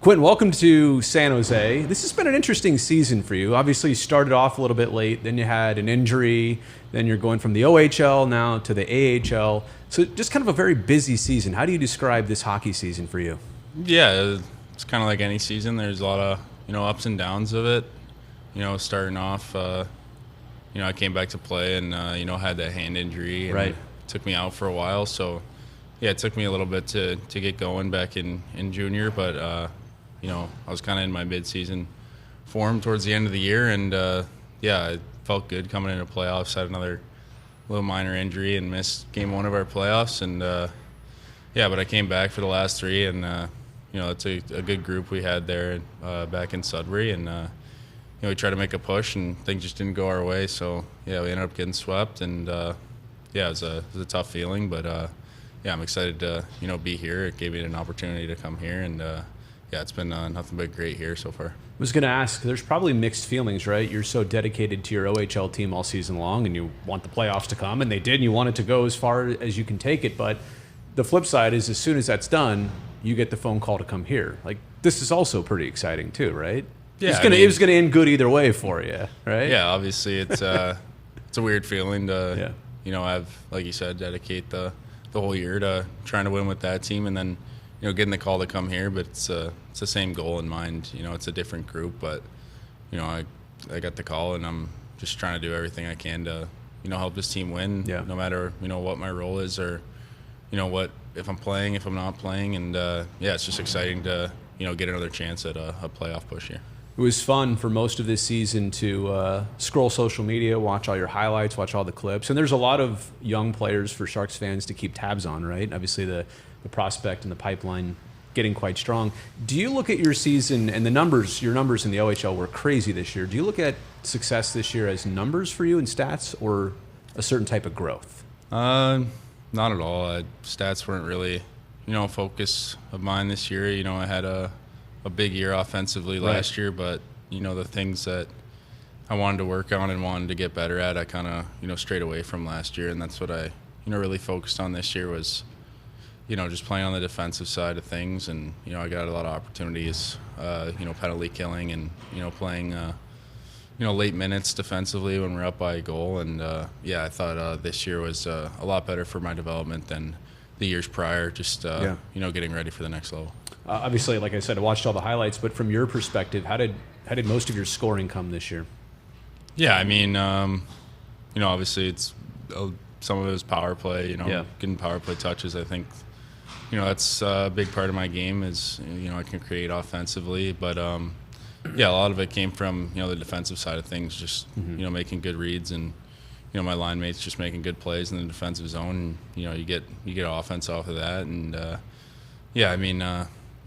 Quentin, welcome to San Jose. This has been an interesting season for you. Obviously, you started off a little bit late, then you had an injury, then you're going from the OHL now to the AHL. So just kind of a very busy season. How do you describe this hockey season for you? Yeah, it's kind of like any season. There's a lot of, ups and downs of it. Starting off, I came back to play and, had that hand injury. And Right. It took me out for a while. So, yeah, it took me a little bit to get going back in junior. But, I was kind of in my mid-season form towards the end of the year. And, it felt good coming into playoffs. Had another little minor injury and missed game one of our playoffs. And, but I came back for the last three. And, it's a good group we had there back in Sudbury. And, we tried to make a push, and things just didn't go our way. So, we ended up getting swept. And, it was a tough feeling. But, I'm excited to, be here. It gave me an opportunity to come here. And, it's been nothing but great here so far. I was going to ask, there's probably mixed feelings, right? You're so dedicated to your OHL team all season long, and you want the playoffs to come, and they did, and you want it to go as far as you can take it. But the flip side is, as soon as that's done, you get the phone call to come here. Like, this is also pretty exciting too, right? Yeah, it was going to end good either way for you, right? Yeah, obviously it's it's a weird feeling to have, like you said, dedicate the whole year to trying to win with that team, and then getting the call to come here. But it's the same goal in mind. It's a different group, but I got the call, and I'm just trying to do everything I can to help this team win. Yeah. No matter what my role is, or what, if I'm playing, if I'm not playing, and it's just exciting to get another chance at a playoff push here. It was fun for most of this season to scroll social media, watch all your highlights, watch all the clips. And there's a lot of young players for Sharks fans to keep tabs on, right? Obviously, the prospect and the pipeline getting quite strong. Do you look at your season and your numbers in the OHL were crazy this year. Do you look at success this year as numbers for you and stats, or a certain type of growth? Not at all. Stats weren't really, a focus of mine this year. I had a big year offensively last year, but the things that I wanted to work on and wanted to get better at, I kind of strayed away from last year, and that's what I really focused on this year was just playing on the defensive side of things. And I got a lot of opportunities, penalty killing, and playing late minutes defensively when we're up by a goal. And I thought this year was a lot better for my development than the years prior, just getting ready for the next level. Obviously, like I said, I watched all the highlights, but from your perspective, how did most of your scoring come this year? Yeah, I mean, obviously it's some of it was power play. Getting power play touches. I think that's a big part of my game is I can create offensively, but a lot of it came from the defensive side of things, just making good reads, and my line mates just making good plays in the defensive zone. And, you get offense off of that, and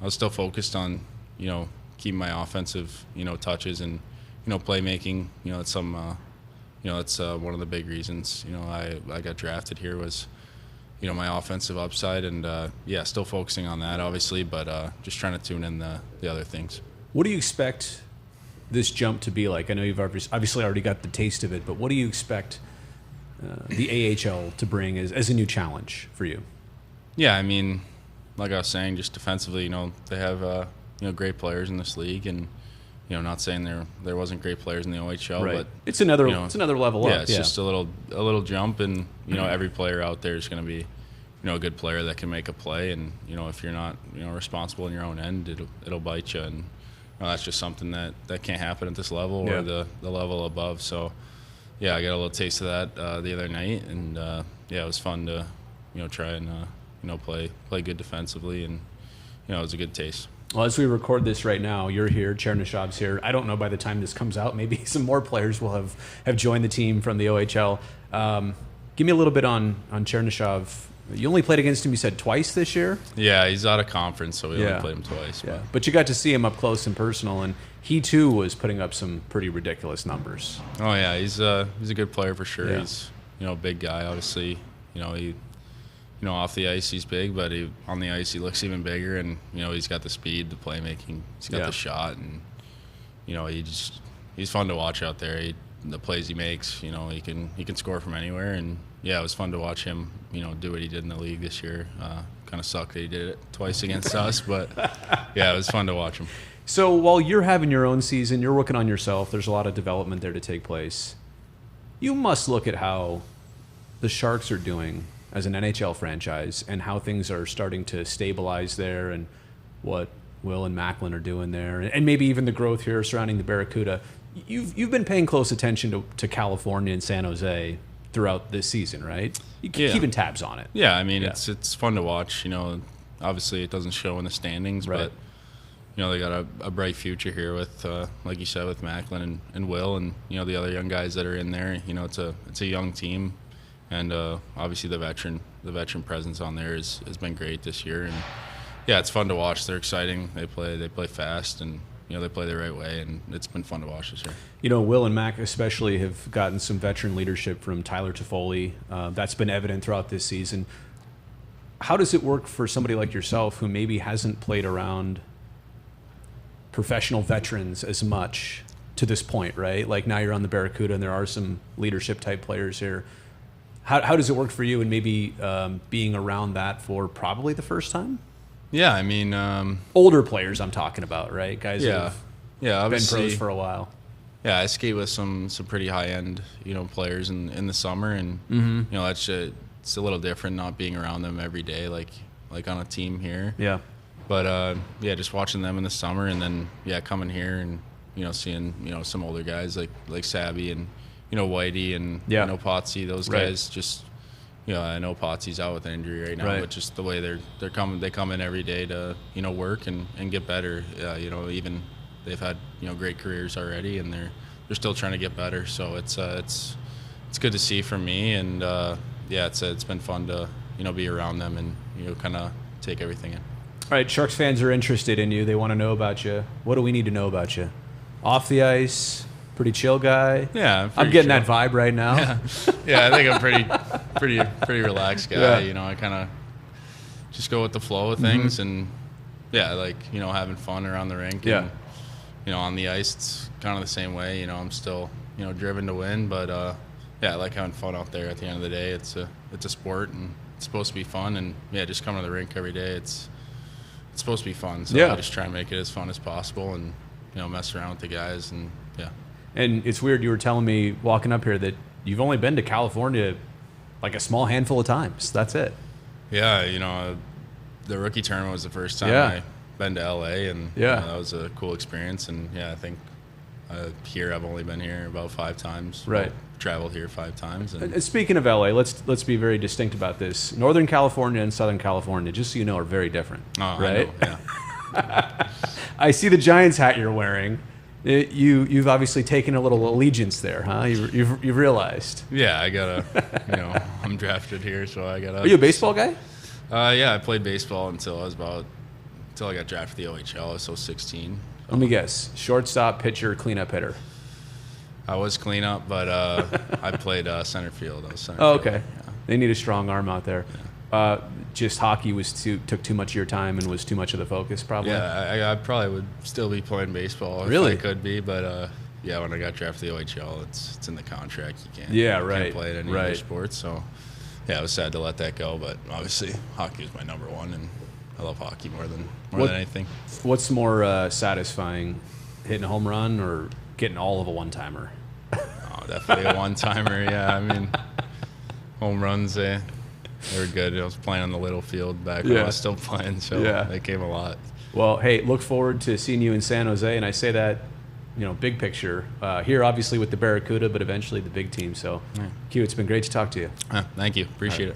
I was still focused on, keeping my offensive, touches and, playmaking. It's that's one of the big reasons, I got drafted here was, my offensive upside, and, still focusing on that, obviously, but just trying to tune in the other things. What do you expect this jump to be like? I know you've obviously already got the taste of it, but what do you expect the AHL to bring as a new challenge for you? Yeah, I mean, like I was saying, just defensively, they have great players in this league, and not saying there wasn't great players in the OHL, right. But it's another level up. Yeah, it's just a little jump, and every player out there is going to be a good player that can make a play, and if you're not responsible in your own end, it'll bite you, and that's just something that can't happen at this level or the level above. So I got a little taste of that the other night, and it was fun to try and play good defensively, and it was a good taste. Well, as we record this right now, you're here, Chernyshov's here. I don't know by the time this comes out, maybe some more players will have joined the team from the OHL. Give me a little bit on Chernyshov. You only played against him, you said, twice this year? Yeah, he's out of conference, so we only played him twice. Yeah. But you got to see him up close and personal, and he too was putting up some pretty ridiculous numbers. Oh yeah, he's a good player for sure. Yeah. He's a big guy, obviously. Off the ice he's big, but on the ice he looks even bigger, and he's got the speed, the playmaking, he's got the shot, and he's fun to watch out there. the plays he makes. You know, he can score from anywhere, and yeah, it was fun to watch him. You know, do what he did in the league this year. Kind of sucked that he did it twice against us, but yeah, it was fun to watch him. So while you're having your own season, you're working on yourself. There's a lot of development there to take place. You must look at how the Sharks are doing as an NHL franchise and how things are starting to stabilize there, and what Will and Macklin are doing there, and maybe even the growth here surrounding the Barracuda. You've been paying close attention to California and San Jose throughout this season, right? You keep keeping tabs on it. Yeah, I mean, it's fun to watch. You know, obviously it doesn't show in the standings, right. But you know, they got a bright future here with, like you said, with Macklin and Will, and you know the other young guys that are in there. You know, it's a young team, and obviously the veteran presence on there has been great this year. And yeah, it's fun to watch. They're exciting. They play fast, and you know they play the right way, and it's been fun to watch this year. You know, Will and Mac especially have gotten some veteran leadership from Tyler Toffoli. That's been evident throughout this season. How does it work for somebody like yourself who maybe hasn't played around professional veterans as much to this point, right? Like now you're on the Barracuda and there are some leadership type players here. How does it work for you, and maybe being around that for probably the first time? Yeah, I mean, older players I'm talking about, right? Guys who have been pros for a while. Yeah, I skate with some pretty high end, you know, players in the summer, and mm-hmm. you know it's a little different not being around them every day, like on a team here. Yeah. But yeah, just watching them in the summer, and then coming here and you know seeing some older guys like Sabby and Whitey and yeah. Potsy, those right. guys just. I know Potsy's out with an injury right now, right. but just the way they come in every day to work and get better. Even they've had great careers already, and they're still trying to get better. So it's good to see from me, and it's been fun to be around them and kind of take everything in. All right, Sharks fans are interested in you. They want to know about you. What do we need to know about you? Off the ice, pretty chill guy. Yeah, I'm getting that vibe right now. Yeah, I think I'm pretty relaxed guy. Yeah. I kind of just go with the flow of things, mm-hmm. and having fun around the rink. Yeah. And, on the ice, it's kind of the same way. I'm still driven to win, but I like having fun out there. At the end of the day, it's a sport, and it's supposed to be fun. And just coming to the rink every day, it's supposed to be fun. So I just try and make it as fun as possible, and mess around with the guys, and yeah. And it's weird, you were telling me walking up here that you've only been to California like a small handful of times. That's it. Yeah, the rookie tournament was the first time I've been to LA, and that was a cool experience. And I think here I've only been here about 5 times. Right. I've traveled here 5 times. And speaking of LA, let's be very distinct about this. Northern California and Southern California, just so you know, are very different. Oh, right? I know, yeah. I see the Giants hat you're wearing. You've obviously taken a little allegiance there, huh? You've realized. Yeah, I gotta. I'm drafted here, so I gotta. Are you a baseball guy? Yeah, I played baseball until I got drafted to the OHL. I was 16. Let me guess: shortstop, pitcher, cleanup hitter. I was cleanup, but I played center field. I was center field. Okay. Yeah. They need a strong arm out there. Yeah. Just hockey took too much of your time and was too much of the focus, probably. Yeah, I probably would still be playing baseball if I could be, but when I got drafted to the OHL, it's in the contract. You can't play it in any other sports. So I was sad to let that go, but obviously hockey is my number one, and I love hockey more than anything. What's more satisfying, hitting a home run or getting all of a one-timer? Oh, definitely a one-timer. Yeah, I mean, home runs. They were good. I was playing on the little field back when I was still playing, so they came a lot. Well, hey, look forward to seeing you in San Jose, and I say that, big picture. Here, obviously, with the Barracuda, but eventually the big team. So, Q, it's been great to talk to you. Thank you. Appreciate it.